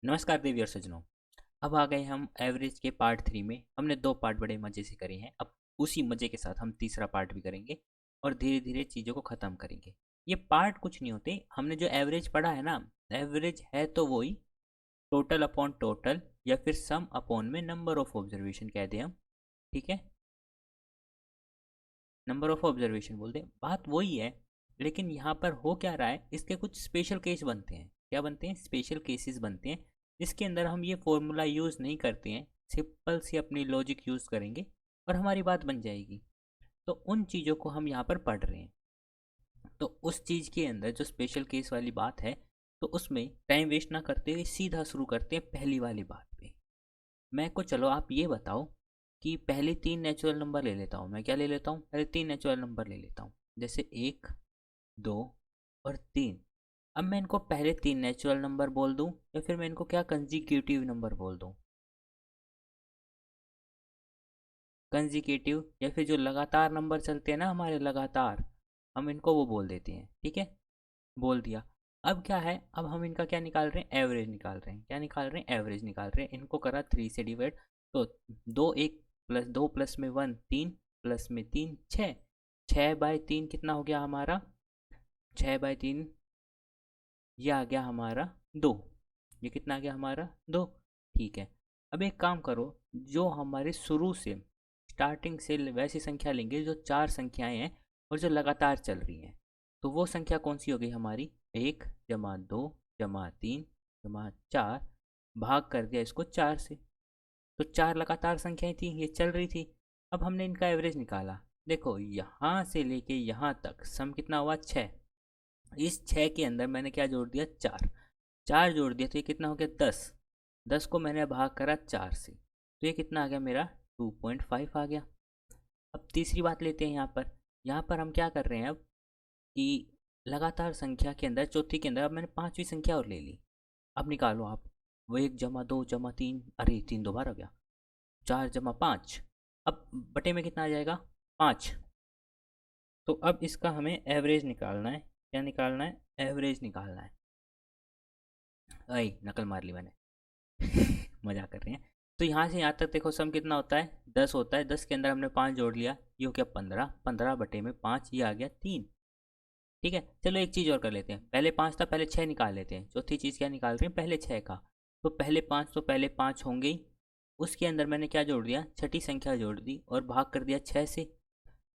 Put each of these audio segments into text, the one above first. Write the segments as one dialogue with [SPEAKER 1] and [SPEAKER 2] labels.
[SPEAKER 1] नमस्कार देवी और सज्जनों। अब आ गए हम एवरेज के पार्ट 3 में। हमने 2 पार्ट बड़े मज़े से करे हैं। अब उसी मज़े के साथ हम तीसरा पार्ट भी करेंगे और धीरे धीरे चीज़ों को ख़त्म करेंगे। ये पार्ट कुछ नहीं होते, हमने जो एवरेज पढ़ा है ना, एवरेज है तो वही टोटल अपॉन टोटल या फिर सम अपॉन में नंबर ऑफ ऑब्जर्वेशन कह दें हम। ठीक है, नंबर ऑफ ऑब्जर्वेशन बोल दें, बात वही है। लेकिन यहाँ पर हो क्या रहा है, इसके कुछ स्पेशल केस बनते हैं। क्या बनते हैं? स्पेशल केसेस बनते हैं, जिसके अंदर हम ये फॉर्मूला यूज़ नहीं करते हैं, सिंपल सी अपनी लॉजिक यूज़ करेंगे और हमारी बात बन जाएगी। तो उन चीज़ों को हम यहाँ पर पढ़ रहे हैं। तो उस चीज़ के अंदर जो स्पेशल केस वाली बात है, तो उसमें टाइम वेस्ट ना करते हुए सीधा शुरू करते हैं पहली वाली बात पे। मैं को चलो आप ये बताओ कि पहले 3 नेचुरल नंबर ले लेता हूँ। मैं क्या ले लेता हूँ? पहले 3 नेचुरल नंबर ले लेता हूँ, जैसे 1, 2 और 3। अब मैं इनको पहले 3 नेचुरल नंबर बोल दूँ या फिर मैं इनको क्या कंजिक्यूटिव नंबर बोल दूँ? कंजिक्यूटिव या फिर जो लगातार नंबर चलते हैं ना हमारे, लगातार, हम इनको वो बोल देते हैं। ठीक है, बोल दिया। अब क्या है, अब हम इनका क्या निकाल रहे हैं? एवरेज निकाल रहे हैं। क्या निकाल रहे हैं? एवरेज निकाल रहे हैं। इनको करा 3 से डिवाइड, तो 2 1 प्लस 2 प्लस में 1 3 प्लस में 3 6। 6/3 कितना हो गया हमारा? 6/3 ये आ गया हमारा 2। ये कितना आ गया हमारा? 2। ठीक है, अब एक काम करो, जो हमारे शुरू से स्टार्टिंग से वैसी संख्या लेंगे जो 4 संख्याएं हैं और जो लगातार चल रही हैं। तो वो संख्या कौन सी हो गई हमारी? 1 जमा 2 जमा 3 जमा 4, भाग कर दिया इसको 4 से। तो 4 लगातार संख्याएं थी, ये चल रही थी। अब हमने इनका एवरेज निकाला। देखो यहाँ से लेके यहाँ तक सम कितना हुआ? 6। इस 6 के अंदर मैंने क्या जोड़ दिया? 4। 4 जोड़ दिया तो ये कितना हो गया? 10। 10 को मैंने भाग करा 4 से, तो ये कितना आ गया मेरा? 2.5 आ गया। अब तीसरी बात लेते हैं यहाँ पर। यहाँ पर हम क्या कर रहे हैं अब कि लगातार संख्या के अंदर, चौथी के अंदर, अब मैंने पांचवी संख्या और ले ली। अब निकालो आप। वो 1 जमा 2 जमा 3, अरे 3 2 बार हो गया। 4 जमा 5, अब बटे में कितना आ जाएगा? 5। तो अब इसका हमें एवरेज निकालना है। क्या निकालना है? एवरेज निकालना है। अरे नकल मार ली मैंने। मजा कर रहे हैं। तो यहाँ से यहाँ तक देखो, सम कितना होता है? 10 होता है। 10 के अंदर हमने 5 जोड़ लिया, ये हो गया 15। 15 बटे में 5, ये आ गया 3। ठीक है, चलो एक चीज़ और कर लेते हैं। पहले 5 था, पहले 6 निकाल लेते हैं। चौथी चीज़ क्या निकाल रहे हैं? पहले 6 का। तो पहले 5, तो पहले 5 होंगे ही। उसके अंदर मैंने क्या जोड़ दिया? छठी संख्या जोड़ दी और भाग कर दिया 6 से।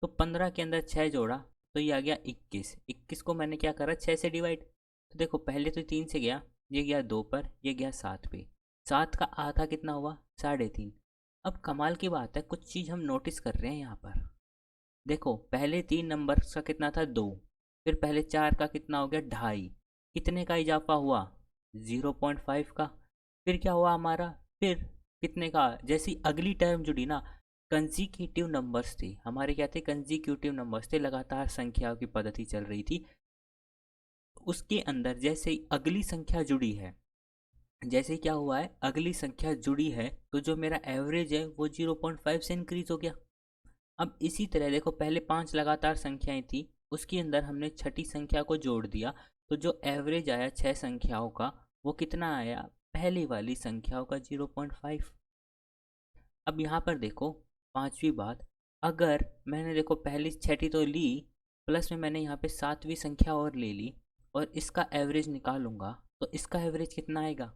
[SPEAKER 1] तो 15 के अंदर 6 जोड़ा तो ये आ गया 21। 21 को मैंने क्या करा? 6 से डिवाइड। तो देखो पहले तो 3 से गया, ये गया 2 पर, ये गया 7 पे। 7 का आधा कितना हुआ? 3.5। अब कमाल की बात है, कुछ चीज़ हम नोटिस कर रहे हैं यहाँ पर। देखो पहले 3 नंबर का कितना था? 2। फिर पहले 4 का कितना हो गया? 2.5। कितने का इजाफा हुआ? 0.5 का। फिर क्या हुआ हमारा? फिर कितने का? जैसी अगली टर्म जुड़ी ना, कंजिक्यूटिव नंबर्स थे हमारे। क्या थे? कंजिक्यूटिव नंबर्स थे, लगातार संख्याओं की पद्धति चल रही थी। उसके अंदर जैसे ही अगली संख्या जुड़ी है, जैसे ही क्या हुआ है, अगली संख्या जुड़ी है, तो जो मेरा एवरेज है वो 0.5 से इंक्रीज हो गया। अब इसी तरह देखो, पहले 5 लगातार संख्याएं थी, उसके अंदर हमने छठी संख्या को जोड़ दिया, तो जो एवरेज आया 6 संख्याओं का, वो कितना आया? पहली वाली संख्याओं का 0.5। अब यहाँ पर देखो, पांचवी बात, अगर मैंने देखो पहली छठी तो ली, प्लस में मैंने यहाँ पे सातवीं संख्या और ले ली और इसका एवरेज निकालूंगा, तो इसका एवरेज कितना आएगा?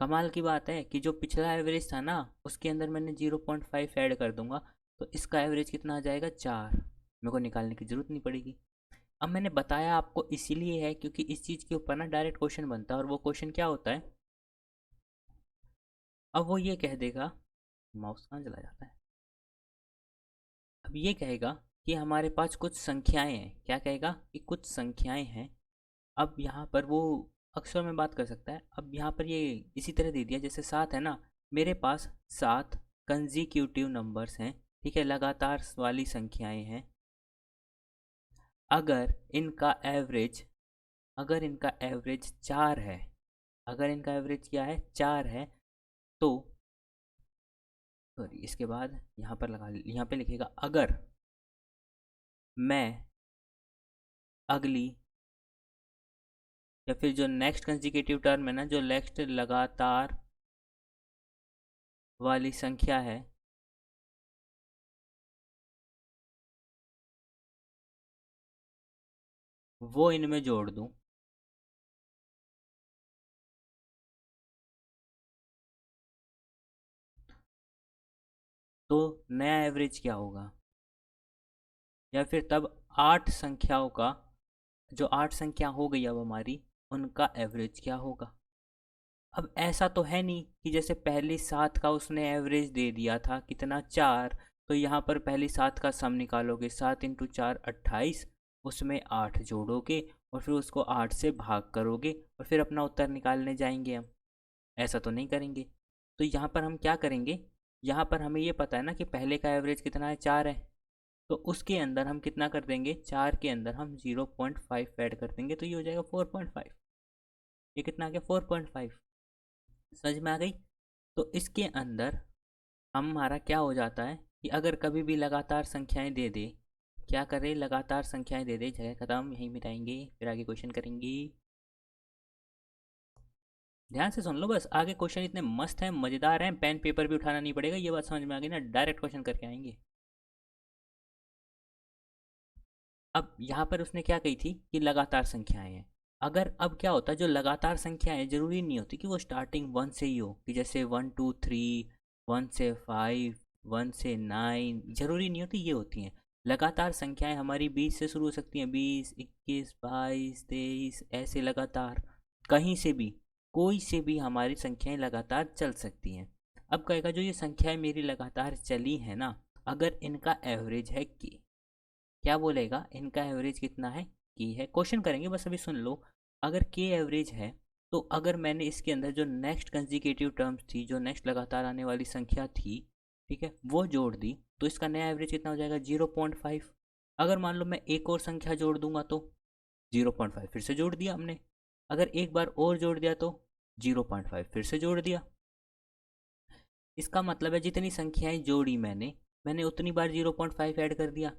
[SPEAKER 1] कमाल की बात है कि जो पिछला एवरेज था ना, उसके अंदर मैंने 0.5 ऐड कर दूंगा, तो इसका एवरेज कितना आ जाएगा? 4। मेरे को निकालने की ज़रूरत नहीं पड़ेगी। अब मैंने बताया आपको इसीलिए है क्योंकि इस चीज़ के ऊपर ना डायरेक्ट क्वेश्चन बनता है, और वो क्वेश्चन क्या होता है? अब वो ये कह देगा, माउस कहाँ चला जाता है? अब ये कहेगा कि हमारे पास कुछ संख्याएं हैं। क्या कहेगा? कि कुछ संख्याएं हैं। अब यहाँ पर वो अक्षर में बात कर सकता है। अब यहाँ पर ये इसी तरह दे दिया, जैसे 7 है ना, मेरे पास 7 कंजिक्यूटिव नंबर्स हैं। ठीक है, लगातार वाली संख्याएं हैं। अगर इनका एवरेज अगर इनका एवरेज 4 है, अगर इनका एवरेज क्या है? 4 है, तो सॉरी, इसके बाद यहाँ पर यहाँ पे लिखेगा, अगर मैं अगली या फिर जो नेक्स्ट कंसेक्यूटिव टर्म है ना, जो नेक्स्ट लगातार वाली संख्या है, वो इनमें जोड़ दूं, तो नया एवरेज क्या होगा? या फिर तब 8 संख्याओं का, जो 8 संख्या हो गई अब हमारी, उनका एवरेज क्या होगा? अब ऐसा तो है नहीं कि जैसे पहली 7 का उसने एवरेज दे दिया था कितना, 4, तो यहाँ पर पहली 7 का सम निकालोगे, 7 × 4 28, उसमें 8 जोड़ोगे और फिर उसको 8 से भाग करोगे और फिर अपना उत्तर निकालने जाएंगे हम। ऐसा तो नहीं करेंगे। तो यहाँ पर हम क्या करेंगे, यहाँ पर हमें ये पता है ना कि पहले का एवरेज कितना है, 4 है, तो उसके अंदर हम कितना कर देंगे, 4 के अंदर हम 0.5 ऐड कर देंगे, तो ये हो जाएगा 4.5। ये कितना आ गया, 4.5। समझ में आ गई? तो इसके अंदर हमारा क्या हो जाता है कि अगर कभी भी लगातार संख्याएं दे दे, क्या करे, लगातार संख्याएं दे दे, जगह खत्म, यहीं मिटाएंगे, फिर आगे क्वेश्चन करेंगे। ध्यान से सुन लो बस, आगे क्वेश्चन इतने मस्त हैं, मज़ेदार हैं, पेन पेपर भी उठाना नहीं पड़ेगा, ये बात समझ में आ गई ना, डायरेक्ट क्वेश्चन करके आएंगे। अब यहाँ पर उसने क्या कही थी कि लगातार संख्याएं हैं। अगर अब क्या होता है, जो लगातार संख्याएं ज़रूरी नहीं होती कि वो स्टार्टिंग 1 से ही हो, कि जैसे 1 2 3, 1 से 5, 1 से 9, ज़रूरी नहीं होती, ये होती हैं लगातार संख्याएं हमारी। 20 से शुरू हो सकती हैं, 20, 21, 22, 23, ऐसे लगातार कहीं से भी, कोई से भी हमारी संख्याएं लगातार चल सकती हैं। अब कहेगा जो ये संख्याएं मेरी लगातार चली हैं ना, अगर इनका एवरेज है कि, क्या बोलेगा, इनका एवरेज कितना है, की है। क्वेश्चन करेंगे बस, अभी सुन लो। अगर के एवरेज है, तो अगर मैंने इसके अंदर जो नेक्स्ट कंसेक्यूटिव टर्म्स थी, जो नेक्स्ट लगातार आने वाली संख्या थी, ठीक है, वो जोड़ दी, तो इसका नया एवरेज कितना हो जाएगा, 0.5। अगर मान लो मैं एक और संख्या जोड़ दूंगा तो 0.5 फिर से जोड़ दिया हमने। अगर एक बार और जोड़ दिया तो 0.5 फिर से जोड़ दिया। इसका मतलब है जितनी संख्याएं जोड़ी मैंने उतनी बार 0.5 ऐड कर दिया।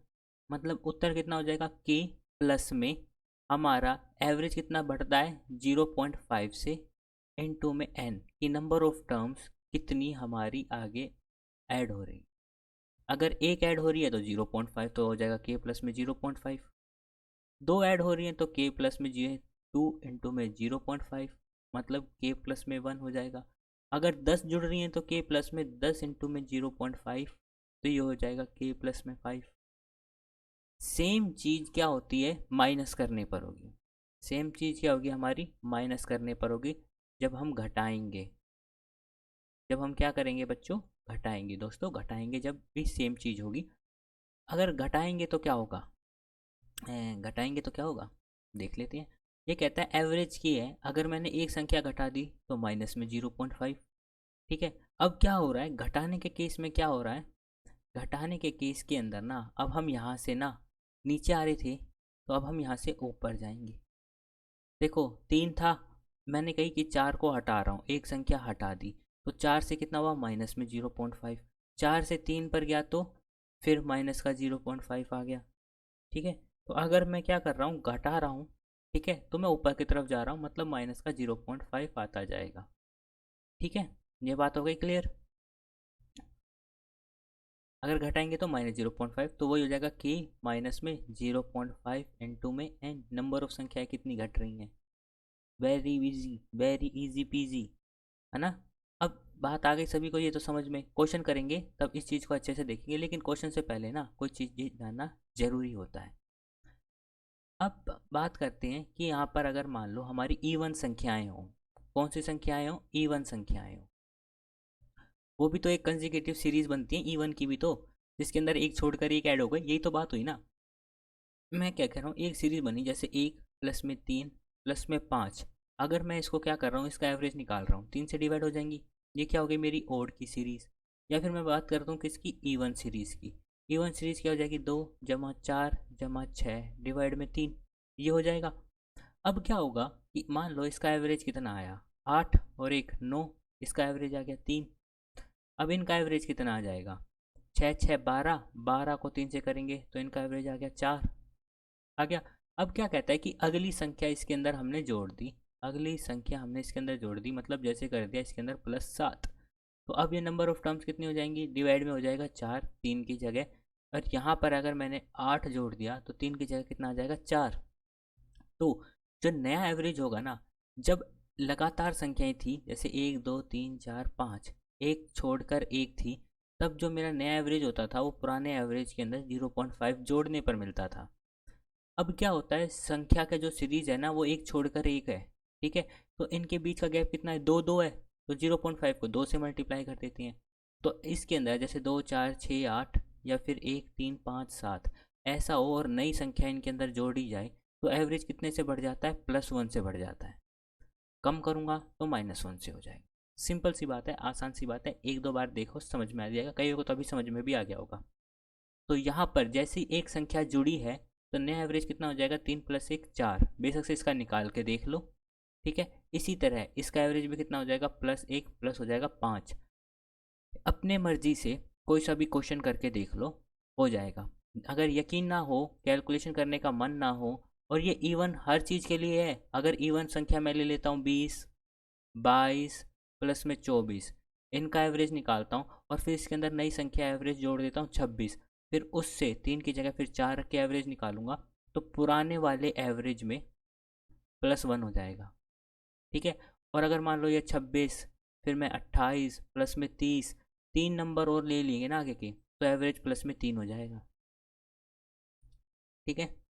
[SPEAKER 1] मतलब उत्तर कितना हो जाएगा, के प्लस में हमारा एवरेज कितना बढ़ता है, 0.5 से, इनटू में एन की नंबर ऑफ टर्म्स कितनी हमारी आगे ऐड हो रही। अगर एक ऐड हो रही है तो 0.5 तो हो जाएगा के प्लस में 0.5। दो ऐड हो रही हैं तो के प्लस में जी, 2 × में 0.5, मतलब के प्लस में 1 हो जाएगा। अगर 10 जुड़ रही हैं तो के प्लस में 10 × में 0.5, तो ये हो जाएगा के प्लस में 5। सेम चीज़ क्या होती है, माइनस करने पर होगी। सेम चीज़ क्या होगी हमारी, माइनस करने पर होगी, जब हम घटाएंगे। जब हम क्या करेंगे बच्चों, घटाएंगे दोस्तों, घटाएंगे जब भी सेम चीज़ होगी। अगर घटाएंगे तो क्या होगा, घटाएंगे तो क्या होगा, देख लेते हैं। ये कहता है एवरेज की है, अगर मैंने एक संख्या घटा दी तो माइनस में 0.5। ठीक है, अब क्या हो रहा है घटाने के केस में, क्या हो रहा है, घटाने के केस के अंदर ना, अब हम यहाँ से ना नीचे आ रहे थे, तो अब हम यहाँ से ऊपर जाएंगे। देखो 3 था, मैंने कही कि 4 को हटा रहा हूँ, एक संख्या हटा दी, तो 4 से कितना हुआ, माइनस में 0.5। 4 से 3 पर गया तो फिर माइनस का 0.5 आ गया। ठीक है, तो अगर मैं क्या कर रहा हूँ, घटा रहा हूँ, ठीक है, तो मैं ऊपर की तरफ जा रहा हूँ, मतलब माइनस का 0.5 आता जाएगा। ठीक है, ये बात हो गई क्लियर। अगर घटाएंगे तो -0.5, तो वही हो जाएगा कि माइनस में 0.5 इनटू में एन, नंबर ऑफ संख्याएं कितनी घट रही हैं। Very easy, very easy PG, है ना। अब बात आ गई सभी को, ये तो समझ में, क्वेश्चन करेंगे तब इस चीज़ को अच्छे से देखेंगे, लेकिन क्वेश्चन से पहले ना कोई चीज़ जानना जरूरी होता है। अब बात करते हैं कि यहाँ पर अगर मान लो हमारी इवन संख्याएं हों, कौन सी संख्याएं हों, इवन संख्याएं हों, वो भी तो एक कंसेक्यूटिव सीरीज बनती है इवन की भी तो, जिसके अंदर एक छोड़कर एक ऐड हो गई, यही तो बात हुई ना। मैं क्या कह रहा हूँ, एक सीरीज बनी जैसे 1 + 3 + 5, अगर मैं इसको क्या कर रहा हूँ, इसका एवरेज निकाल रहा हूँ, 3 से डिवाइड हो जाएंगी, ये क्या हो गई मेरी ओड की सीरीज़। या फिर मैं बात करता हूँ किसकी, इवन सीरीज़ की। इवन सीरीज़ क्या हो जाएगी, 2 + 4 + 6 डिवाइड में 3, ये हो जाएगा। अब क्या होगा कि मान लो इसका एवरेज कितना आया, 8 और 1 9, इसका एवरेज आ गया 3। अब इनका एवरेज कितना आ जाएगा, 6 6 12, 12 को 3 से करेंगे तो इनका एवरेज आ गया 4, आ गया। अब क्या कहता है कि अगली संख्या इसके अंदर हमने जोड़ दी, अगली संख्या हमने इसके अंदर जोड़ दी, मतलब जैसे कर दिया इसके अंदर +7। तो अब ये नंबर ऑफ टर्म्स कितनी हो जाएंगी, डिवाइड में हो जाएगा 4 3 की जगह, और यहाँ पर अगर मैंने 8 जोड़ दिया तो 3 की जगह कितना आ जाएगा 4। तो जो नया एवरेज होगा ना, जब लगातार संख्याएं थी जैसे 1 2 3 4 5, एक छोड़कर एक थी, तब जो मेरा नया एवरेज होता था वो पुराने एवरेज के अंदर 0.5 जोड़ने पर मिलता था। अब क्या होता है, संख्या का जो सीरीज है ना वो एक छोड़कर एक है, ठीक है, तो इनके बीच का गैप कितना है, 2 2 है, तो 0.5 को 2 से मल्टीप्लाई कर देती हैं। तो इसके अंदर जैसे 2 4 6 8 या फिर 1 3 5 7 ऐसा हो और नई संख्या इनके अंदर जोड़ी जाए, तो एवरेज कितने से बढ़ जाता है, +1 से बढ़ जाता है। कम करूँगा तो -1 से हो जाएगा। सिंपल सी बात है, आसान सी बात है, एक दो बार देखो समझ में आ जाएगा, कईयों को तो अभी समझ में भी आ गया होगा। तो यहाँ पर जैसे ही एक संख्या जुड़ी है तो नया एवरेज कितना हो जाएगा, 3 + 1 4, बेशक से इसका निकाल के देख लो, ठीक है। इसी तरह इसका एवरेज भी कितना हो जाएगा, +1 प्लस हो जाएगा 5। अपने मर्जी से कोई सा भी क्वेश्चन करके देख लो, हो जाएगा। अगर यकीन ना हो, कैलकुलेशन करने का मन ना हो, और ये इवन हर चीज़ के लिए है, अगर इवन संख्या मैं ले लेता हूँ 20 22 प्लस में 24, इनका एवरेज निकालता हूँ और फिर इसके अंदर नई संख्या एवरेज जोड़ देता हूँ 26, फिर उससे 3 की जगह फिर 4 के एवरेज निकालूंगा, तो पुराने वाले एवरेज में +1 हो जाएगा, ठीक है। और अगर मान लो ये 26, फिर मैं 28 प्लस में 30, 3 नंबर और ले लेंगे ना आगे के, तो एवरेज +3 हो जाएगा, ठीक है।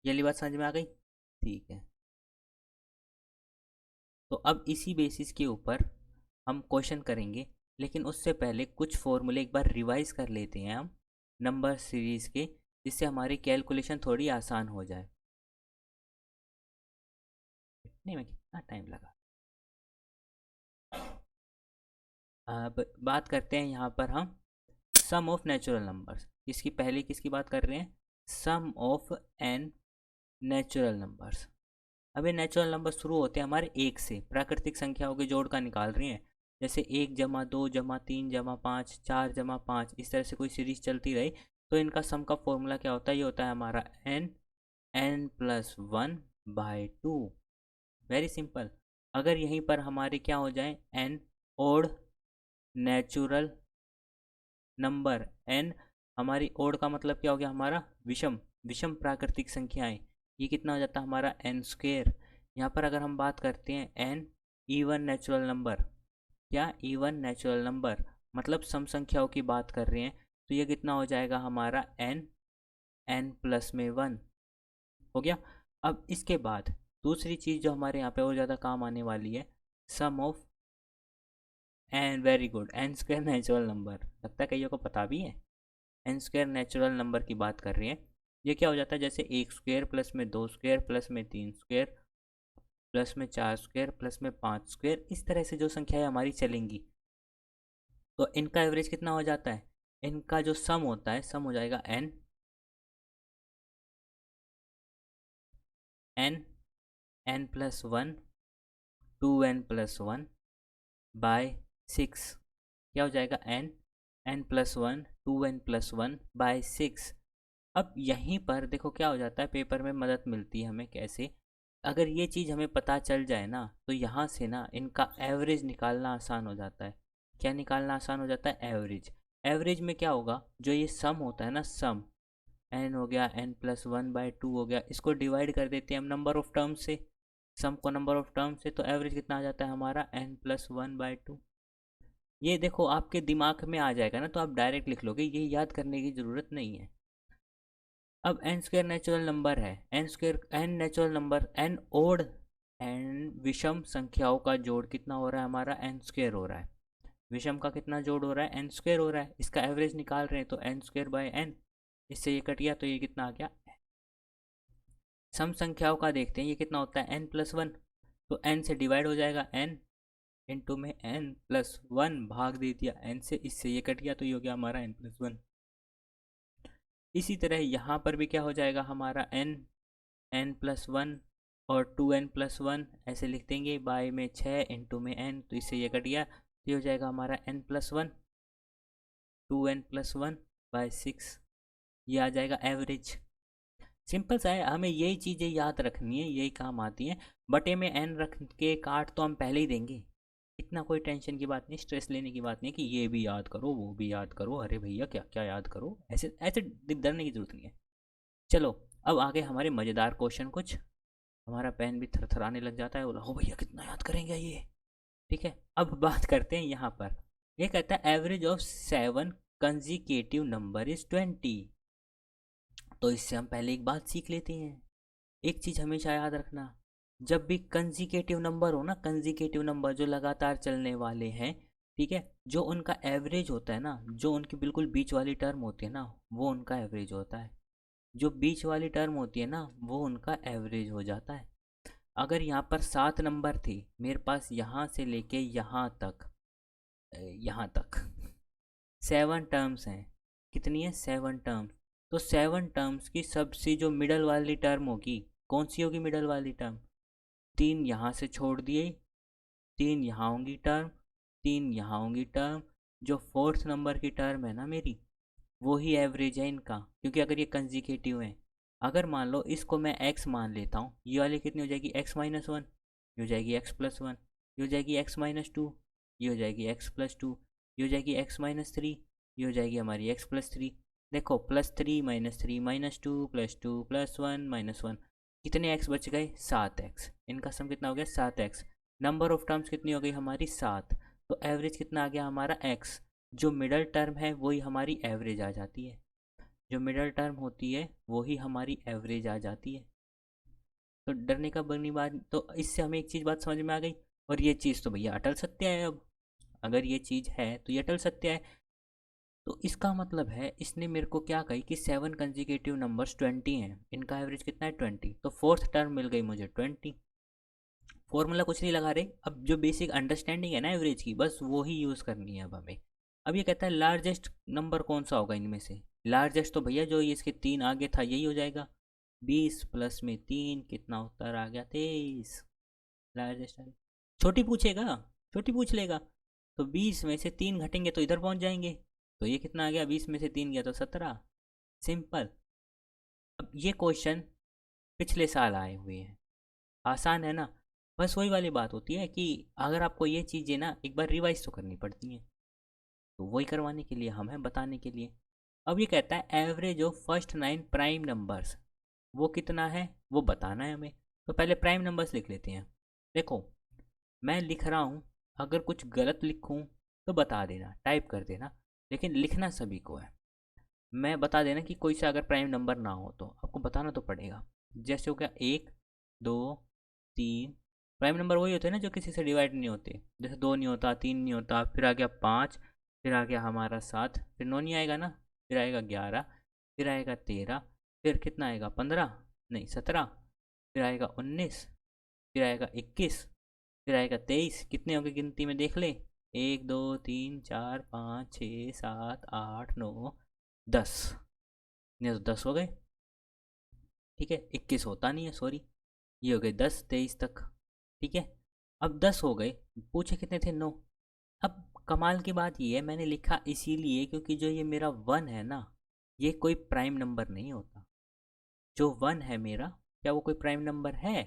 [SPEAKER 1] ये वाली बात समझ में आ गई, ठीक है। तो अब इसी बेसिस के ऊपर हम क्वेश्चन करेंगे, लेकिन उससे पहले कुछ फॉर्मूले एक बार रिवाइज कर लेते हैं हम नंबर सीरीज के, जिससे हमारी कैलकुलेशन थोड़ी आसान हो जाए। इतने में कितना टाइम लगा। अब बात करते हैं यहाँ पर हम सम ऑफ नेचुरल नंबर्स। इसकी पहले किसकी बात कर रहे हैं, सम ऑफ एन नेचुरल नंबर्स। अब ये नेचुरल नंबर शुरू होते हैं हमारे 1 से, प्राकृतिक संख्याओं के जोड़ का निकाल रही हैं, जैसे 1 जमा 2 जमा 3 जमा 5 4 जमा 5, इस तरह से कोई सीरीज चलती रही, तो इनका सम का फॉर्मूला क्या होता है, ये होता है हमारा n+1/2। Very simple. अगर यहीं पर हमारे क्या हो जाए, n odd natural number, n हमारी ओड का मतलब क्या हो गया, हमारा विषम, विषम प्राकृतिक संख्याएं, ये कितना हो जाता है हमारा n²। यहाँ पर अगर हम बात करते हैं n इवन नेचुरल नंबर, क्या इवन नेचुरल नंबर मतलब सम संख्याओं की बात कर रहे हैं, तो ये कितना हो जाएगा हमारा n+1 हो गया। अब इसके बाद दूसरी चीज़ जो हमारे यहाँ पे और ज़्यादा काम आने वाली है, sum of n, very good, n² natural number, लगता है कईयों को पता भी है। n² नेचुरल नंबर की बात कर रहे हैं, ये क्या हो जाता है, जैसे 1² प्लस में 2² प्लस में 3² प्लस में 4² प्लस में 5², इस तरह से जो संख्याएं हमारी चलेंगी, तो इनका एवरेज कितना हो जाता है, इनका जो सम होता है, सम हो जाएगा n n+1 2n+1 बाय 6, क्या हो जाएगा n+1 2n+1/6। अब यहीं पर देखो क्या हो जाता है, पेपर में मदद मिलती है हमें कैसे, अगर ये चीज़ हमें पता चल जाए ना, तो यहाँ से ना इनका एवरेज निकालना आसान हो जाता है। क्या निकालना आसान हो जाता है, एवरेज। एवरेज में क्या होगा, जो ये सम होता है ना, सम n हो गया, n+1/2 हो गया, इसको डिवाइड कर देते हैं हम नंबर ऑफ टर्म से, सम को नंबर ऑफ टर्म से, तो एवरेज कितना आ जाता है हमारा n+1/2। ये देखो आपके दिमाग में आ जाएगा ना, तो आप डायरेक्ट लिख लोगे, ये याद करने की ज़रूरत नहीं है। अब n² नेचुरल नंबर है, n natural number, n odd n विषम संख्याओं का जोड़ कितना हो रहा है हमारा, n² हो रहा है। विषम का कितना जोड़ हो रहा है, n² हो रहा है, इसका एवरेज निकाल रहे हैं, तो n²/n, इससे ये कट गया तो ये कितना आ गया। सम संख्याओं का देखते हैं, ये कितना होता है n+1, तो n से डिवाइड हो जाएगा, n इंटू में n+1 भाग दे दिया n से, इससे ये कट गया तो ये हो गया हमारा n+1। इसी तरह यहाँ पर भी क्या हो जाएगा हमारा n+1 और 2n+1 ऐसे लिख देंगे, बाय में 6 इंटू में n, तो इससे ये कट गया, तो ये हो जाएगा हमारा n+1 2n+1/6, ये आ जाएगा एवरेज। सिंपल सा है, हमें यही चीज़ें याद रखनी है, यही काम आती है। बटे में एन रख के काट तो हम पहले ही देंगे, इतना कोई टेंशन की बात नहीं, स्ट्रेस लेने की बात नहीं कि ये भी याद करो वो भी याद करो, अरे भैया क्या क्या याद करो, ऐसे ऐसे डरने की जरूरत नहीं है। चलो अब आगे हमारे मज़ेदार क्वेश्चन कुछ। हमारा पेन भी थरथराने लग जाता है, बोला हो भैया कितना याद करेंगे ये। ठीक है, अब बात करते हैं यहाँ पर। ये कहता है एवरेज ऑफ 7 कंजिकेटिव नंबर इज 20। तो इससे हम पहले एक बात सीख लेते हैं। एक चीज़ हमेशा याद रखना, जब भी कंजिकेटिव नंबर हो ना, कंजिकेटिव नंबर जो लगातार चलने वाले हैं, ठीक है, जो उनका एवरेज होता है ना, जो उनकी बिल्कुल बीच वाली टर्म होती है ना, वो उनका एवरेज होता है। जो बीच वाली टर्म होती है ना, वो उनका एवरेज हो जाता है। अगर यहाँ पर 7 नंबर थे मेरे पास, यहाँ से लेके यहाँ तक 7 टर्म्स हैं। कितनी है? 7 टर्म्स। तो 7 टर्म्स की सबसे जो मिडल वाली टर्म होगी, कौन सी होगी मिडल वाली टर्म? 3 यहाँ से छोड़ दिए, 3 यहाँ होंगी टर्म, 3 यहाँ होंगी टर्म। जो फोर्थ नंबर की टर्म है ना मेरी, वो ही एवरेज है इनका, क्योंकि अगर ये कंजिकेटिव है। अगर मान लो इसको मैं x मान लेता हूँ, ये वाली कितनी हो जाएगी? x-1, ये हो जाएगी x+1, ये हो जाएगी x-2, ये हो जाएगी x+2, ये हो जाएगी x-3, ये हो जाएगी हमारी x+3। देखो +3 -3 -2 +2 +1 -1, कितने x बच गए? 7x। इनका सम कितना हो गया? 7x। नंबर ऑफ टर्म्स कितनी हो गई हमारी? 7। तो एवरेज कितना आ गया हमारा? x। जो मिडल टर्म है वही हमारी एवरेज आ जाती है, जो मिडल टर्म होती है वही हमारी एवरेज आ जाती है। तो डरने का बनी बात, तो इससे हमें एक चीज़ बात समझ में आ गई। और ये चीज़ तो भैया अटल सत्य है। अब अगर ये चीज़ है तो ये अटल सत्य है। तो इसका मतलब है इसने मेरे को क्या कही कि 7 कंजिकेटिव नंबर्स 20 हैं, इनका एवरेज कितना है? 20। तो फोर्थ टर्म मिल गई मुझे 20। फॉर्मूला कुछ नहीं लगा रहे, अब जो बेसिक अंडरस्टैंडिंग है ना एवरेज की, बस वो ही यूज़ करनी है अब हमें। अब ये कहता है लार्जेस्ट नंबर कौन सा होगा इनमें से? लार्जेस्ट तो भैया जो ये इसके 3 आगे था यही हो जाएगा। 20 प्लस में 3 कितना उत्तर आ गया? 23। लार्जेस्ट छोटी पूछेगा, छोटी पूछ लेगा। तो 20 में से 3 घटेंगे तो इधर पहुंच जाएंगे। तो ये कितना आ गया? 20 में से 3 गया तो 17। सिंपल। अब ये क्वेश्चन पिछले साल आए हुए हैं, आसान है ना। बस वही वाली बात होती है कि अगर आपको ये चीज़ें ना एक बार रिवाइज तो करनी पड़ती हैं, तो वही करवाने के लिए हम हैं, बताने के लिए। अब ये कहता है average of first 9 prime numbers, वो कितना है वो बताना है हमें। तो पहले प्राइम नंबर्स लिख लेते हैं। देखो मैं लिख रहा हूँ, अगर कुछ गलत लिखूँ तो बता देना, टाइप कर देना, लेकिन लिखना सभी को है। मैं बता देना कि कोई सा अगर प्राइम नंबर ना हो तो आपको बताना तो पड़ेगा। जैसे हो गया 1 2 3। प्राइम नंबर वही होते हैं ना जो किसी से डिवाइड नहीं होते, जैसे 2 नहीं होता, 3 नहीं होता, फिर आ गया 5, फिर आ गया हमारा 7, फिर 9 नहीं आएगा ना, फिर आएगा 11, फिर आएगा 13, फिर कितना आएगा? 15 नहीं 17, फिर आएगा 19, फिर आएगा 21, फिर आएगा 23। कितने होंगे गिनती में देख ले? 1 2 3 4 5 6 7 8 9 10। नहीं तो 10 हो गए, ठीक है। 21 होता नहीं है, सॉरी। ये हो गए 10 23 तक, ठीक है। अब 10 हो गए, पूछे कितने थे? 9। अब कमाल की बात ये है, मैंने लिखा इसीलिए क्योंकि जो ये मेरा 1 है ना, ये कोई प्राइम नंबर नहीं होता। जो 1 है मेरा, क्या वो कोई प्राइम नंबर है?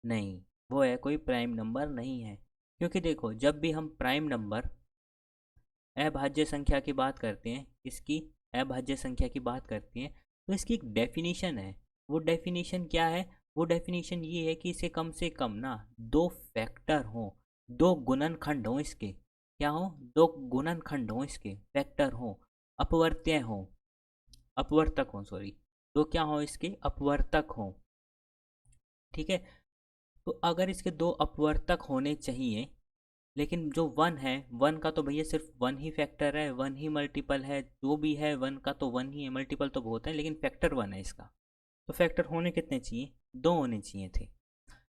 [SPEAKER 1] नहीं, वो है कोई प्राइम नंबर नहीं है। क्योंकि देखो जब भी हम प्राइम नंबर अभाज्य संख्या की बात करते हैं, इसकी अभाज्य संख्या की बात करते हैं, तो इसकी एक डेफिनेशन है। वो डेफिनेशन क्या है? वो डेफिनेशन ये है कि इसे कम से कम ना 2 फैक्टर हों, 2 गुणनखंड हों इसके। क्या हो? 2 गुणनखंड हों इसके, फैक्टर हों, अपवर्त्य हों, अपवर्तक हों, सॉरी। तो क्या हो? इसके अपवर्तक हों, ठीक है। तो अगर इसके 2 अपवर्तक होने चाहिए, लेकिन जो 1 है, 1 का तो भैया सिर्फ 1 ही फैक्टर है, 1 ही मल्टीपल है, जो भी है 1 का तो 1 ही है, मल्टीपल तो बहुत है लेकिन फैक्टर 1 है इसका। तो फैक्टर होने कितने चाहिए? 2 होने चाहिए थे।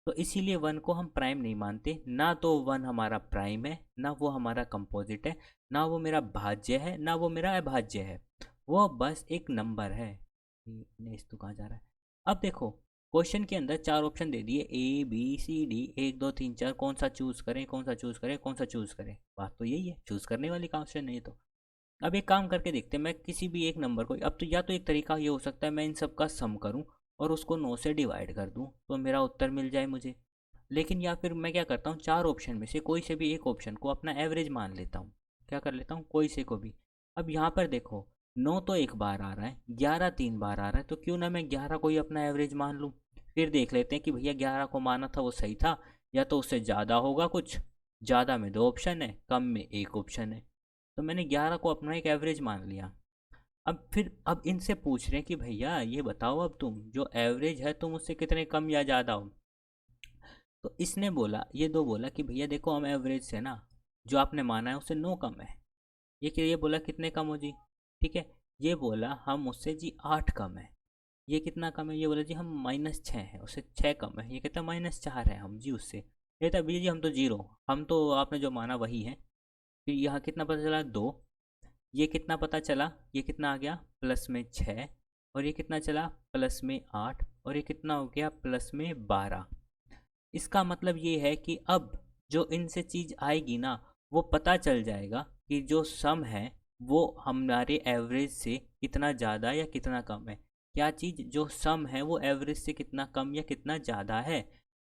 [SPEAKER 1] तो इसीलिए 1 को हम प्राइम नहीं मानते, ना तो 1 हमारा प्राइम है, ना वो हमारा कंपोजिट है, ना वो मेरा भाज्य है, ना वो मेरा अभाज्य है। वो बस एक नंबर है। इस तो कहाँ जा रहा है? अब देखो क्वेश्चन के अंदर 4 ऑप्शन दे दिए, ए बी सी डी, 1 2 3 4, कौन सा चूज़ करें, कौन सा चूज़ करें, कौन सा चूज़ करें? बात तो यही है, चूज़ करने वाली क्वेश्चन नहीं है तो। अब एक काम करके देखते हैं, मैं किसी भी एक नंबर को, अब तो या तो एक तरीका ये हो सकता है मैं इन सब का सम करूं और उसको 9 से डिवाइड कर दूँ तो मेरा उत्तर मिल जाए मुझे। लेकिन या फिर मैं क्या करता हूँ, 4 ऑप्शन में से कोई से भी एक ऑप्शन को अपना एवरेज मान लेता हूँ। क्या कर लेता हूँ, कोई से को भी। अब यहाँ पर देखो 9 तो एक बार आ रहा है, 11 3 बार आ रहा है, तो क्यों ना मैं 11 को ही अपना एवरेज मान लूँ। फिर देख लेते हैं कि भैया 11 को माना था वो सही था या तो उससे ज़्यादा होगा कुछ। ज़्यादा में 2 ऑप्शन है, कम में 1 ऑप्शन है। तो मैंने 11 को अपना एक एवरेज मान लिया। अब इनसे पूछ रहे हैं कि भैया ये बताओ, अब तुम जो एवरेज है तुम उससे कितने कम या ज़्यादा हो। तो इसने बोला, ये दो बोला कि भैया देखो हम एवरेज से ना जो आपने माना है उससे 9 कम है। ये बोला कितने कम हो जी, ठीक है। ये बोला हम उससे जी 8 कम है। ये कितना कम है, ये बोला जी हम -6 है, उससे 6 कम है। ये कहता -4 है हम जी उससे। ये कहता भैया जी हम तो 0, हम तो आपने जो माना वही है। फिर यहाँ कितना पता चला, 2। ये कितना पता चला, ये कितना आ गया +6। और ये कितना चला +8। और ये कितना हो गया +12। इसका मतलब ये है कि अब जो इनसे चीज़ आएगी ना वो पता चल जाएगा कि जो सम है वो हमारे एवरेज से कितना ज़्यादा या कितना कम है। क्या चीज़, जो सम है वो एवरेज से कितना कम या कितना ज़्यादा है।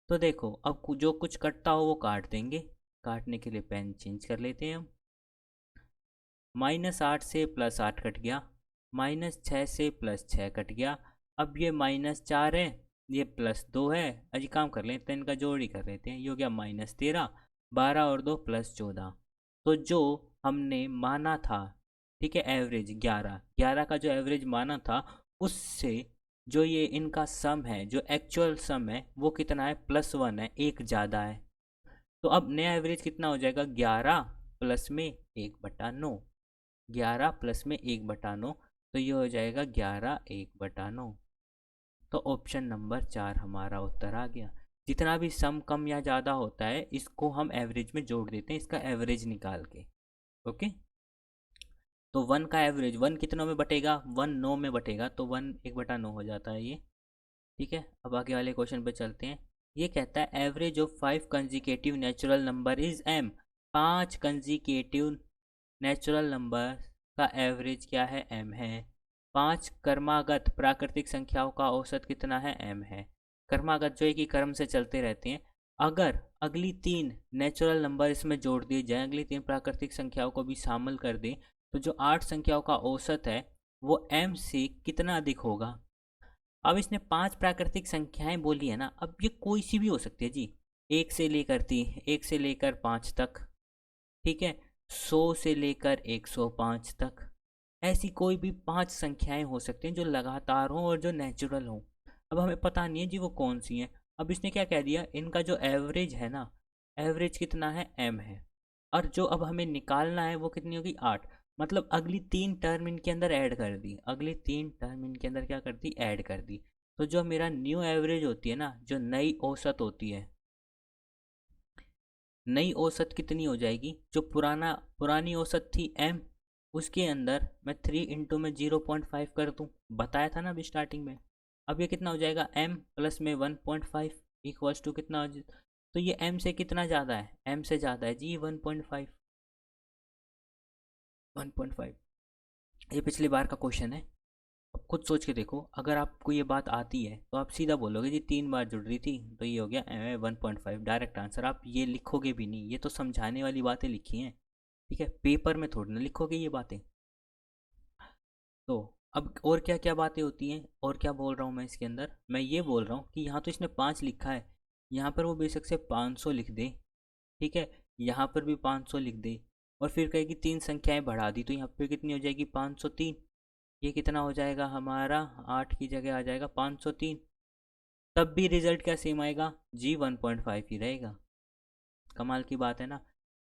[SPEAKER 1] तो देखो अब जो कुछ कटता हो वो काट देंगे। काटने के लिए पेन चेंज कर लेते हैं हम। -8 से +8 कट गया, -6 से +6 कट गया। अब ये -4 है, ये +2 है। अजी काम कर लेते हैं, इनका जोड़ ही कर लेते हैं। ये हो गया -13, 12 और 2 +14। तो जो हमने माना था, ठीक है, एवरेज 11, 11 का जो एवरेज माना था उससे जो ये इनका सम है, जो एक्चुअल सम है वो कितना है, +1 है, एक ज़्यादा है। तो अब नया एवरेज कितना हो जाएगा, 11 प्लस में 1/9। 11 प्लस में 1/9, तो ये हो जाएगा 11 1/9। तो ऑप्शन नंबर 4 हमारा उत्तर आ गया। जितना भी सम कम या ज़्यादा होता है इसको हम एवरेज में जोड़ देते हैं, इसका एवरेज निकाल के। ओके। तो 1 का एवरेज, 1 कितनों में बटेगा, 1 9 में बटेगा, तो 1 1/9 हो जाता है ये। ठीक है, अब आगे वाले क्वेश्चन पे चलते हैं। ये कहता है average of 5 कंजिकेटिव natural number is m। 5 कंजिकेटिव natural number का एवरेज क्या है, m है। 5 क्रमागत प्राकृतिक संख्याओं का औसत कितना है, m है। क्रमागत जो है कि क्रम से चलते रहते हैं। अगर अगली 3 नेचुरल नंबर इसमें जोड़ दिए जाएं, अगली 3 प्राकृतिक संख्याओं को भी शामिल कर दें, तो जो 8 संख्याओं का औसत है वो m से कितना अधिक होगा। अब इसने 5 प्राकृतिक संख्याएं बोली है ना, अब ये कोई सी भी हो सकती है जी। 1 से लेकर 3, 1 से लेकर 5 तक, ठीक है। 100 से लेकर 105 तक, ऐसी कोई भी 5 संख्याएं हो सकती हैं जो लगातार हों और जो नेचुरल हों। अब हमें पता नहीं है जी वो कौन सी हैं। अब इसने क्या कह दिया, इनका जो एवरेज है ना, एवरेज कितना है, m है। और जो अब हमें निकालना है वो कितनी होगी, 8। मतलब अगली 3 टर्म इनके अंदर ऐड कर दी, अगली 3 टर्म इनके अंदर क्या कर दी, ऐड कर दी। तो जो मेरा न्यू एवरेज होती है ना, जो नई औसत होती है, नई औसत कितनी हो जाएगी, जो पुरानी औसत थी m, उसके अंदर मैं 3 इंटू में 0.5 कर दूँ, बताया था ना अभी स्टार्टिंग में। अब ये कितना हो जाएगा, m प्लस में 1.5 इक्वल्स टू कितना तो ये m से कितना ज़्यादा है, m से ज़्यादा है जी 1.5। 1.5 ये पिछली बार का क्वेश्चन है। अब खुद सोच के देखो, अगर आपको ये बात आती है तो आप सीधा बोलोगे जी 3 बार जुड़ रही थी, तो ये हो गया 1.5 डायरेक्ट आंसर। आप ये लिखोगे भी नहीं, ये तो समझाने वाली बातें लिखी हैं, ठीक है, पेपर में थोड़ी ना लिखोगे ये बातें। तो अब और क्या क्या बातें होती हैं, और क्या बोल रहा हूँ मैं इसके अंदर, मैं ये बोल रहा हूँ कि यहाँ तो इसने 5 लिखा है, यहाँ पर वो बेशक से 500 लिख दे, ठीक है। यहाँ पर भी 500 लिख दे, और फिर कहेगी 3 संख्याएं बढ़ा दी, तो यहाँ पे कितनी हो जाएगी, 503। ये कितना हो जाएगा हमारा, 8 की जगह आ जाएगा 503। तब भी रिजल्ट क्या सेम आएगा जी, 1.5 ही रहेगा। कमाल की बात है ना।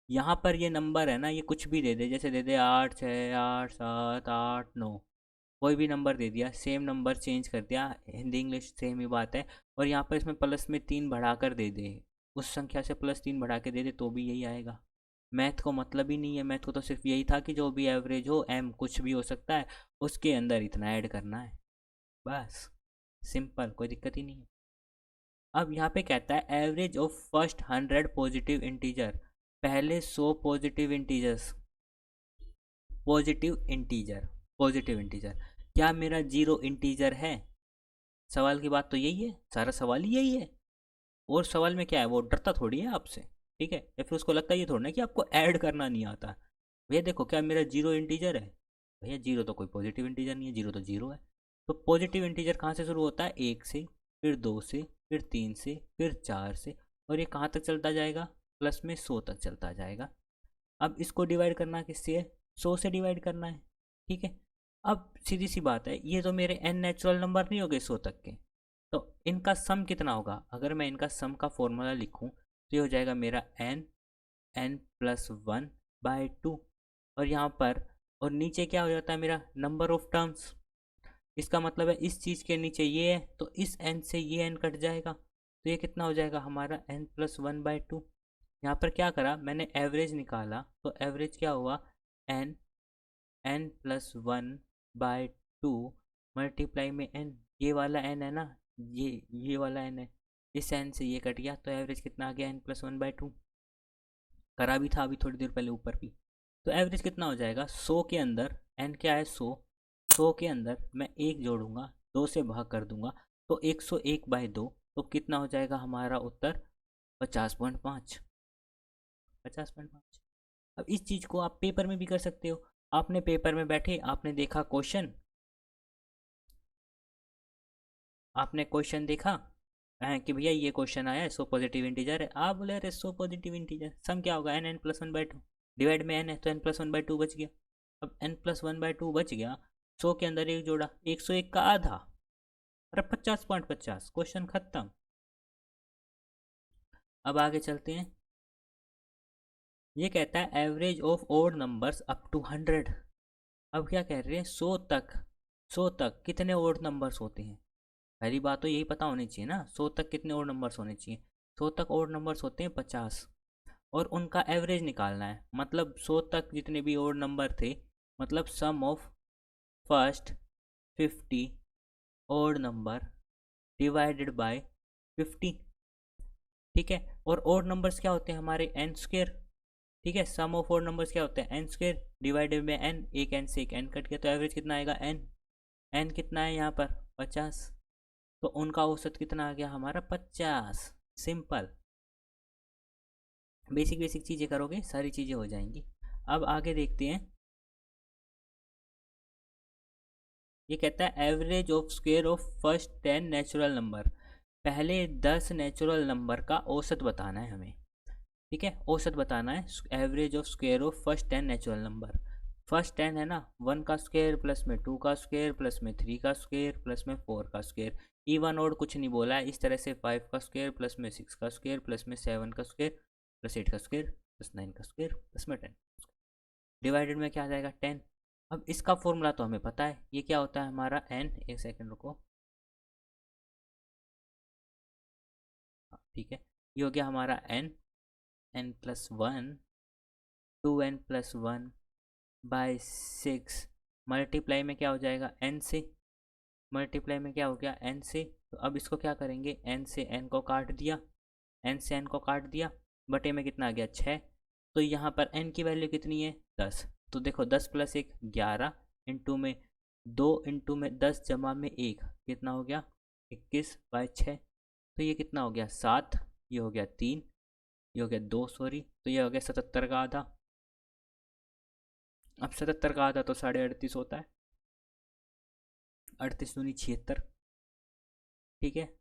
[SPEAKER 1] यहाँ पर ये नंबर है ना, ये कुछ भी दे दे, जैसे दे दे 8 6 8 7 8 9, कोई भी नंबर दे दिया, सेम नंबर चेंज कर दिया, हिंदी इंग्लिश सेम ही बात है। और यहाँ पर इसमें प्लस में 3 बढ़ाकर दे दे, उस संख्या से +3 बढ़ा के दे दे, तो भी यही आएगा। मैथ को मतलब ही नहीं है, मैथ को तो सिर्फ यही था कि जो भी एवरेज हो, m कुछ भी हो सकता है, उसके अंदर इतना ऐड करना है, बस। सिंपल, कोई दिक्कत ही नहीं है। अब यहाँ पे कहता है average of first 100 positive integer, पहले 100 positive integers, positive integer, positive integer. क्या मेरा 0 इंटीजर है, सवाल की बात तो यही है, सारा सवाल ही यही है। और सवाल में क्या है, वो डरता थोड़ी है आपसे, ठीक है, या फिर उसको लगता है ये थोड़ा ना कि आपको ऐड करना नहीं आता। भैया देखो, क्या मेरा जीरो इंटीजर है? भैया जीरो तो कोई पॉजिटिव इंटीजर नहीं है, जीरो तो जीरो है। तो पॉजिटिव इंटीजर कहाँ से शुरू होता है? एक से, फिर दो से, फिर तीन से, फिर चार से, और ये कहाँ तक चलता जाएगा? प्लस में 100 तक चलता जाएगा। अब इसको डिवाइड करना किससे है? 100 से डिवाइड करना है, ठीक है। अब सीधी सी बात है, ये तो मेरे एन नेचुरल नंबर नहीं हो गए 100 तक के, तो इनका सम कितना होगा? अगर मैं इनका सम का फॉर्मूला लिखूं तो ये हो जाएगा मेरा n+1/2। और यहाँ पर, और नीचे क्या हो जाता है मेरा? Number of terms. इसका मतलब है इस चीज़ के नीचे ये है तो इस n से ये n कट जाएगा, तो ये कितना हो जाएगा हमारा? n+1/2। यहाँ पर क्या करा मैंने? एवरेज निकाला, तो एवरेज क्या हुआ? n+1/2 मल्टीप्लाई में n, ये वाला n है ना, ये वाला n है, इस n से ये कट गया, तो एवरेज कितना आ गया? n+1/2। करा भी था अभी थोड़ी देर पहले ऊपर भी। तो एवरेज कितना हो जाएगा? 100 के अंदर n क्या है? 100। 100 के अंदर मैं एक जोड़ूंगा, 2 से भाग कर दूंगा, तो 101/2, तो कितना हो जाएगा हमारा उत्तर? 50.5। 50.5। अब इस चीज़ को आप पेपर में भी कर सकते हो। आपने पेपर में बैठे, आपने देखा क्वेश्चन, आपने क्वेश्चन देखा कि भैया ये क्वेश्चन आया है, 100 पॉजिटिव इंटीजर है। आप बोले अरे 100 पॉजिटिव इंटीजर, सम क्या होगा? n+1/2, डिवाइड में n है तो n+1/2 बच गया। अब n+1/2 बच गया, 100 के अंदर एक जोड़ा, 101 का आधा, अरे 50.50, क्वेश्चन खत्म। अब आगे चलते हैं। ये कहता है average of odd numbers up to 100। अब क्या कह रहे हैं? 100 तक कितने ओड नंबर्स होते हैं? पहली बात तो यही पता होनी चाहिए ना, 100 तक कितने ओड नंबर्स होने चाहिए? 100 तक ओड नंबर्स होते हैं 50, और उनका एवरेज निकालना है। मतलब 100 तक जितने भी ओड नंबर थे, मतलब sum of first 50 odd number divided by 50, ठीक है। और ओड नंबर्स क्या होते हैं हमारे? एन स्क्वेयर, ठीक है। सम ऑफ ओड नंबर्स क्या होते हैं? N square divided by n, एक एन से एक एन कट गया, तो एवरेज कितना आएगा? एन। एन कितना है यहाँ पर? 50, तो उनका औसत कितना आ गया हमारा? 50। सिंपल, बेसिक बेसिक चीज़ें करोगे सारी चीज़ें हो जाएंगी। अब आगे देखते हैं। ये कहता है average of square of first 10 natural number. पहले 10 नेचुरल नंबर का औसत बताना है हमें, ठीक है। औसत बताना है, average of square of first 10 natural number. First 10 है ना, 1 का स्क्वायर प्लस में 2 का स्क्वायर प्लस में 3 का स्क्वायर प्लस में 4 का स्क्वायर। इवन और कुछ नहीं बोला है, इस तरह से 5 का स्क्वायर प्लस में 6 का स्क्वायर प्लस में 7 का स्क्वायर प्लस 8 का स्क्वायर प्लस 9 का स्क्वायर प्लस में 10 डिवाइडेड में क्या आ जाएगा? 10। अब इसका फॉर्मूला तो हमें पता है, ये क्या होता है हमारा? n, एक सेकेंड रुको, ठीक है। ये हो गया हमारा n, n+1, 2n+1/6 मल्टीप्लाई में क्या हो जाएगा? n से, मल्टीप्लाई में क्या हो गया? n से। तो अब इसको क्या करेंगे? n से n को काट दिया, n से n को काट दिया, बटे में कितना आ गया? 6। तो यहाँ पर n की वैल्यू कितनी है? 10। तो देखो 10 + 1 11, इंटू में 2, इंटू में 10 जमा में 1 कितना हो गया? 21/6। तो ये कितना हो गया? 7, ये हो गया 3, ये हो गया 2, सॉरी, तो ये हो गया 77 का आधा। अब 77 का आधा तो 38.5 होता है, 38 दूनी 76, ठीक है।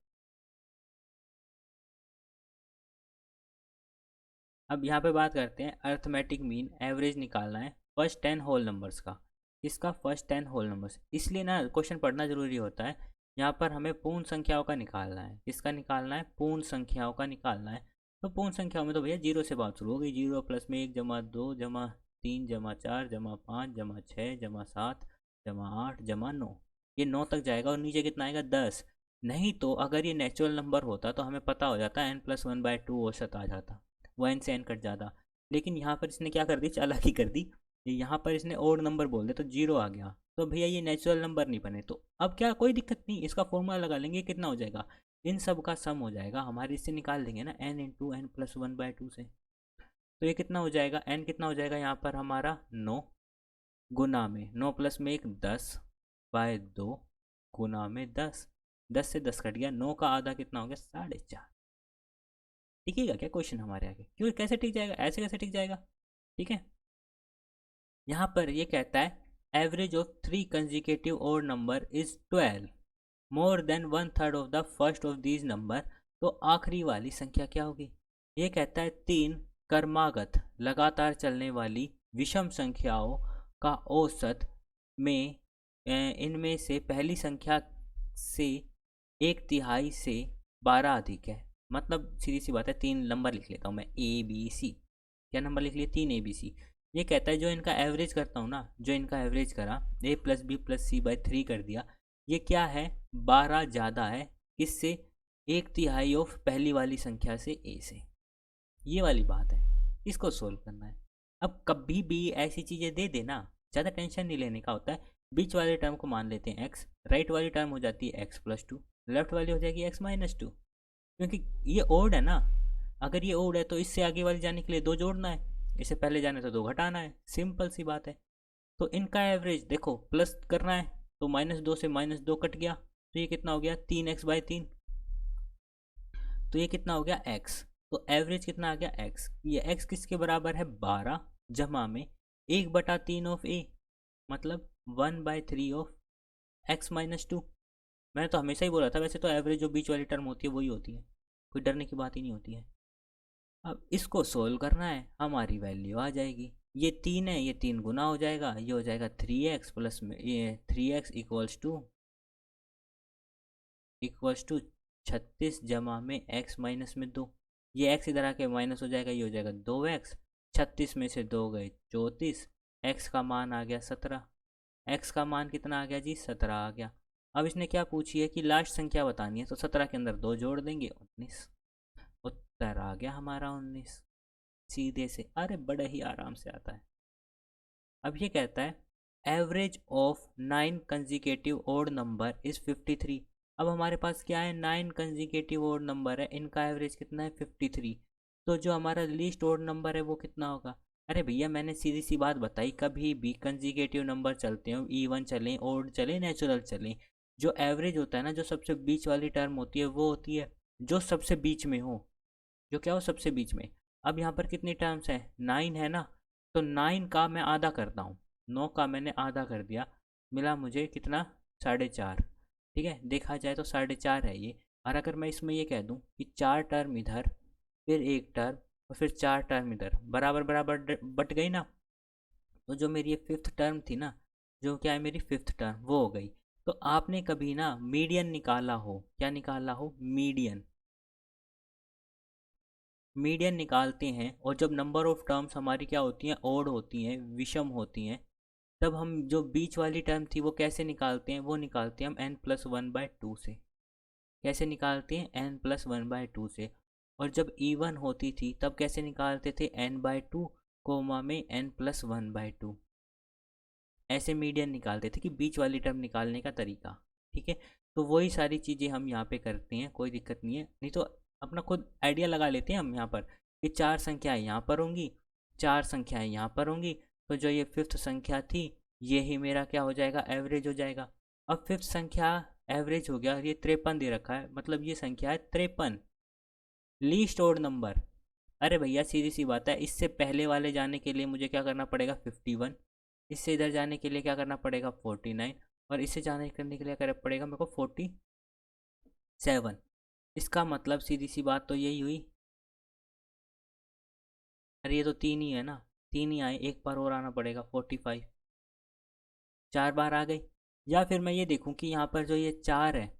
[SPEAKER 1] अब यहाँ पे बात करते हैं अर्थमेटिक मीन, एवरेज निकालना है फर्स्ट 10 होल नंबर्स का। इसका फर्स्ट 10 होल नंबर्स, इसलिए ना क्वेश्चन पढ़ना जरूरी होता है। यहाँ पर हमें पूर्ण संख्याओं का निकालना है। किसका निकालना है? पूर्ण संख्याओं का निकालना है। तो पूर्ण संख्याओं में तो भैया जीरो से बात शुरू हो गई, 0 + 1 जमा 2 जमा 3 जमा 4 जमा 5 जमा 6 जमा 7 जमा 8 जमा 9, ये 9 तक जाएगा, और नीचे कितना आएगा? 10। नहीं तो अगर ये नेचुरल नंबर होता तो हमें पता हो जाता, n+1/2 औसत आ जाता, वो एन से एन कट जाता। लेकिन यहाँ पर इसने क्या कर दी? चालाकी कर दी, यहाँ पर इसने ओड नंबर बोल दिया तो जीरो आ गया, तो भैया ये नेचुरल नंबर नहीं बने। तो अब क्या, कोई दिक्कत नहीं, इसका फॉर्मूला लगा लेंगे, कितना हो जाएगा? इन सब का सम हो जाएगा हमारे, इससे निकाल देंगे ना, n इंटू n+1/2 से। तो ये कितना हो जाएगा? n कितना हो जाएगा यहाँ पर हमारा? 9, गुना में 9 + में 1 10/2 गुना में 10, 10 से 10 कट गया, 9 का आधा कितना हो गया 4.5। टिकेगा क्या क्वेश्चन हमारे आगे? क्यों, कैसे टिक जाएगा, ऐसे कैसे टिक जाएगा? ठीक है, यहाँ पर ये कहता है average of 3 consecutive odd number is 12 more than 1/3 of the first of these number. तो आखिरी वाली संख्या क्या होगी? ये कहता है 3 क्रमागत लगातार चलने वाली विषम संख्याओं का औसत में इनमें से पहली संख्या से 1/3 से 12 अधिक है। मतलब सीधी सी बात है, 3 नंबर लिख लेता हूँ मैं, ABC। क्या नंबर लिख लिए? 3 ABC। ये कहता है जो इनका एवरेज करता हूँ ना, जो इनका एवरेज करा A+B+C/3 कर दिया, ये क्या है? 12 ज़्यादा है किससे? 1/3 ऑफ पहली वाली संख्या से A से। ये वाली बात है, इसको सोल्व करना है। अब कभी भी ऐसी चीज़ें दे देना, ज़्यादा टेंशन नहीं लेने का होता है। बीच वाले टर्म को मान लेते हैं x, राइट वाली टर्म हो जाती है x+2, लेफ्ट वाली हो जाएगी x-2, क्योंकि ये ओड है ना। अगर ये ओड है तो इससे आगे वाली जाने के लिए 2 जोड़ना है, इससे पहले जाने तो 2 घटाना है, सिंपल सी बात है। तो इनका एवरेज देखो, प्लस करना है तो -2 से -2 कट गया, तो ये कितना हो गया 3x/3। तो ये कितना हो गया x। तो एवरेज कितना आ गया x। ये x किसके बराबर है? 12 जमा में 1/3 ऑफ a, मतलब 1/3 ऑफ x-2। मैंने तो हमेशा ही बोला था, वैसे तो एवरेज जो बीच वाली टर्म होती है वही होती है, कोई डरने की बात ही नहीं होती है। अब इसको सोल्व करना है, हमारी वैल्यू आ जाएगी, ये 3 है, ये 3 गुना हो जाएगा, ये हो जाएगा 3x प्लस में ये 3x इक्वल्स टू 36 जमा में x-2। ये x इधर आके माइनस हो जाएगा, ये हो जाएगा 2x। 36 में से 2 गए 34, x का मान आ गया 17। x का मान कितना आ गया जी? 17 आ गया। अब इसने क्या पूछी है कि लास्ट संख्या बतानी है, तो 17 के अंदर 2 जोड़ देंगे, 19। उत्तर आ गया हमारा 19, सीधे से। अरे बड़े ही आराम से आता है। अब ये कहता है average of 9 consecutive odd number is 53। अब हमारे पास क्या है? 9 कंजिकेटिव ओड नंबर है, इनका एवरेज कितना है? 53। तो जो हमारा लीस्ट ओड नंबर है वो कितना होगा? अरे भैया मैंने सीधी सी बात बताई, कभी भी कंजिकेटिव नंबर चलते हो, इवन चलें, ओड चलें, नेचुरल चलें, जो एवरेज होता है ना, जो सबसे बीच वाली टर्म होती है वो होती है जो सबसे बीच में हो, जो क्या हो? सबसे बीच में। अब यहाँ पर कितनी टर्म्स हैं? 9 है ना, तो 9 का मैं आधा करता हूँ, 9 का मैंने आधा कर दिया, मिला मुझे कितना? 4.5। ठीक है, देखा जाए तो 4.5 है ये। और अगर मैं इसमें ये कह दूँ कि 4 टर्म इधर, फिर 1 टर्म, और फिर 4 टर्म इधर, बराबर बराबर बट गई ना, तो जो मेरी ये 5th टर्म थी ना, जो क्या है मेरी 5th टर्म, वो हो गई। तो आपने कभी ना मीडियन निकाला हो, क्या निकाला हो? मीडियन। मीडियन निकालते हैं, और जब नंबर ऑफ टर्म्स हमारी क्या होती हैं? ओड होती हैं, विषम होती हैं, तब हम जो बीच वाली टर्म थी वो कैसे निकालते हैं? वो निकालते हैं हम n+1/2 से। कैसे निकालते हैं? n+1/2 से। और जब इवन होती थी तब कैसे निकालते थे? n/2 कोमा में n+1/2। ऐसे मीडियन निकालते थे, कि बीच वाली टर्म निकालने का तरीका। ठीक है, तो वही सारी चीज़ें हम यहाँ पे करते हैं, कोई दिक्कत नहीं है। नहीं तो अपना खुद आइडिया लगा लेते हैं हम यहाँ पर, कि 4 संख्याएँ यहाँ पर होंगी, 4 संख्याएँ यहाँ पर होंगी, तो जो ये 5th संख्या थी, ये ही मेरा क्या हो जाएगा? एवरेज हो जाएगा। अब 5th संख्या एवरेज हो गया, ये 53 दे रखा है, मतलब ये संख्या है 53, लीस्ट ओड नंबर। अरे भैया सीधी सी बात है, इससे पहले वाले जाने के लिए मुझे क्या करना पड़ेगा? 51। इससे इधर जाने के लिए क्या करना पड़ेगा? 49। और इससे जाने करने के लिए करना पड़ेगा मेरे को 47। इसका मतलब सीधी सी बात तो यही हुई। अरे ये तो 3 ही है ना, 3 ही आए, एक बार और आना पड़ेगा 45, 4 बार आ गई। या फिर मैं ये देखूं कि यहाँ पर जो ये 4 है,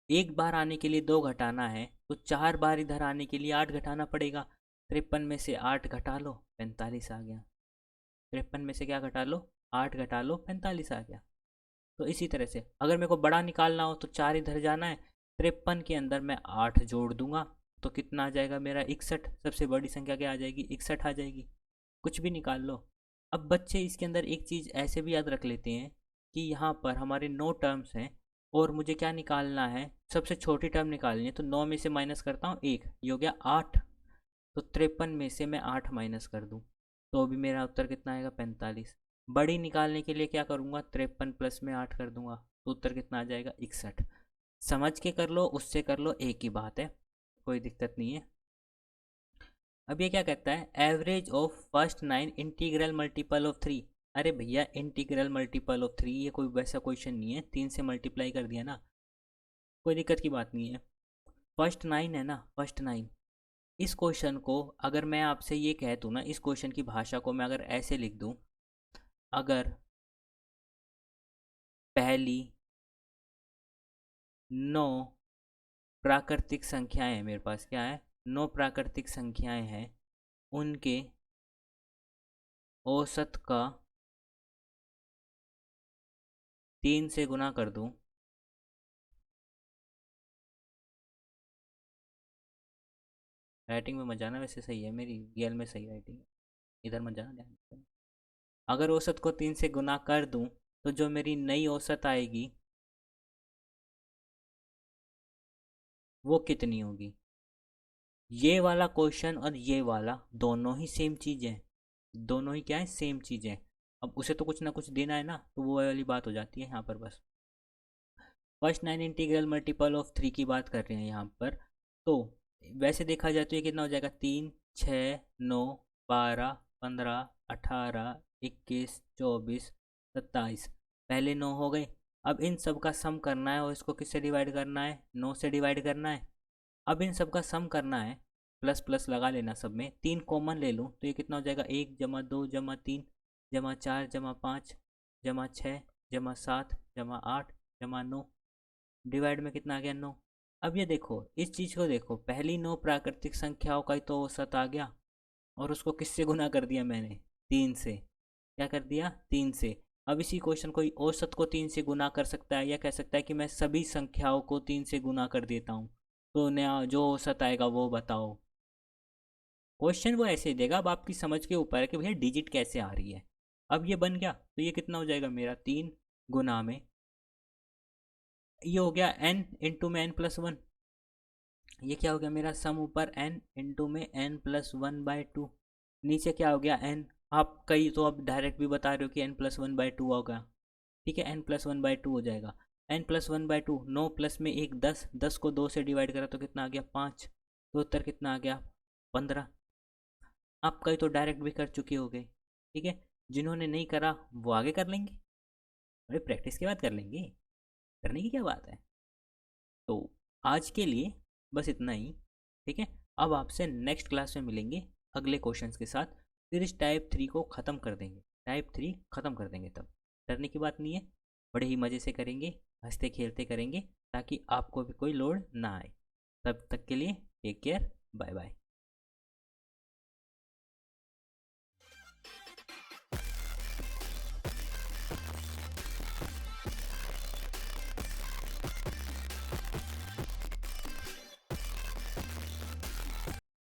[SPEAKER 1] एक बार आने के लिए 2 घटाना है, तो 4 बार इधर आने के लिए 8 घटाना पड़ेगा। 53 में से 8 घटा लो, 45 आ गया। 53 में से क्या घटा लो? 8 घटा लो, 45 आ गया। तो इसी तरह से अगर मेरे को बड़ा निकालना हो तो 4 इधर जाना है, 53 के अंदर मैं 8 जोड़ दूंगा, तो कितना आ जाएगा मेरा? 61। सबसे बड़ी संख्या क्या आ जाएगी? 61 आ जाएगी। कुछ भी निकाल लो। अब बच्चे इसके अंदर एक चीज़ ऐसे भी याद रख लेते हैं, कि यहाँ पर हमारे 9 टर्म्स हैं, और मुझे क्या निकालना है? सबसे छोटी टर्म निकालनी है, तो 9 में से माइनस करता हूँ 1, ये हो गया 8। तो 53 में से मैं 8 माइनस कर दूँ, तो अभी मेरा उत्तर कितना आएगा? 45। बड़ी निकालने के लिए क्या करूँगा? 53 प्लस में 8 कर दूंगा, तो उत्तर कितना आ जाएगा? 61। समझ के कर लो, उससे कर लो, एक ही बात है, कोई दिक्कत नहीं है। अब ये क्या कहता है, average of first 9 integral multiple of 3। अरे भैया इंटीग्रल मल्टीपल ऑफ 3 ये कोई वैसा क्वेश्चन नहीं है, 3 से मल्टीप्लाई कर दिया ना, कोई दिक्कत की बात नहीं है। फर्स्ट 9 है ना, फर्स्ट 9। इस क्वेश्चन को अगर मैं आपसे ये कह दूँ ना, इस क्वेश्चन की भाषा को मैं अगर ऐसे लिख दूँ, अगर पहली 9 प्राकृतिक संख्याएं हैं मेरे पास, क्या है, 9 प्राकृतिक संख्याएं हैं, उनके औसत का 3 से गुना कर दूं, राइटिंग में मत जाना, वैसे सही है मेरी, रियल में सही राइटिंग है, इधर मत जाना, ध्यान से। अगर औसत को 3 से गुना कर दूं तो जो मेरी नई औसत आएगी वो कितनी होगी। ये वाला क्वेश्चन और ये वाला दोनों ही सेम चीज़ है, दोनों ही क्या है, सेम चीज़ है। अब उसे तो कुछ ना कुछ देना है ना, तो वो वाली बात हो जाती है यहाँ पर बस। फर्स्ट 9 इंटीग्रल मल्टीपल ऑफ 3 की बात कर रहे हैं यहाँ पर। तो वैसे देखा जाए तो ये कितना हो जाएगा, 3 6 9 12 15 18 21 24 27, पहले 9 हो गए। अब इन सब का सम करना है और इसको किससे डिवाइड करना है, 9 से डिवाइड करना है। अब इन सब का सम करना है, प्लस प्लस लगा लेना, सब में 3 कॉमन ले लूँ तो ये कितना हो जाएगा, 1 जमा 2 जमा 3 जमा 4 जमा 5 जमा 6 जमा 7 जमा 8 जमा 9, डिवाइड में कितना आ गया, 9। अब ये देखो, इस चीज़ को देखो, पहली 9 प्राकृतिक संख्याओं का ही तो औसत आ गया, और उसको किससे गुना कर दिया मैंने, 3 से। क्या कर दिया, 3 से। अब इसी क्वेश्चन को औसत को 3 से गुना कर सकता है, या कह सकता है कि मैं सभी संख्याओं को 3 से गुना कर देता हूँ, तो नया जो औसत आएगा वो बताओ। क्वेश्चन वो ऐसे ही देगा, अब आपकी समझ के ऊपर है कि भैया डिजिट कैसे आ रही है। अब ये बन गया तो ये कितना हो जाएगा मेरा, 3 गुना में ये हो गया n इंटू में n+1, ये क्या हो गया मेरा सम ऊपर n इंटू में n+1/2, नीचे क्या हो गया n। आप कई तो अब डायरेक्ट भी बता रहे हो कि n+1/2 होगा, ठीक है, n+1/2 हो जाएगा। n+1/2, 9 प्लस में 1 10, 10 को 2 से डिवाइड करा तो कितना आ गया, 5, तो उत्तर कितना आ गया, 15। आप कई तो डायरेक्ट भी कर चुके हो गए, ठीक है, जिन्होंने नहीं करा वो आगे कर लेंगे, अरे प्रैक्टिस के बाद कर लेंगे, करने की क्या बात है। तो आज के लिए बस इतना ही, ठीक है। अब आपसे नेक्स्ट क्लास में मिलेंगे अगले क्वेश्चंस के साथ, फिर इस टाइप 3 को ख़त्म कर देंगे, टाइप 3 ख़त्म कर देंगे, तब डरने की बात नहीं है, बड़े ही मज़े से करेंगे, हंसते खेलते करेंगे, ताकि आपको भी कोई लोड ना आए। तब तक के लिए टेक केयर, बाय बाय।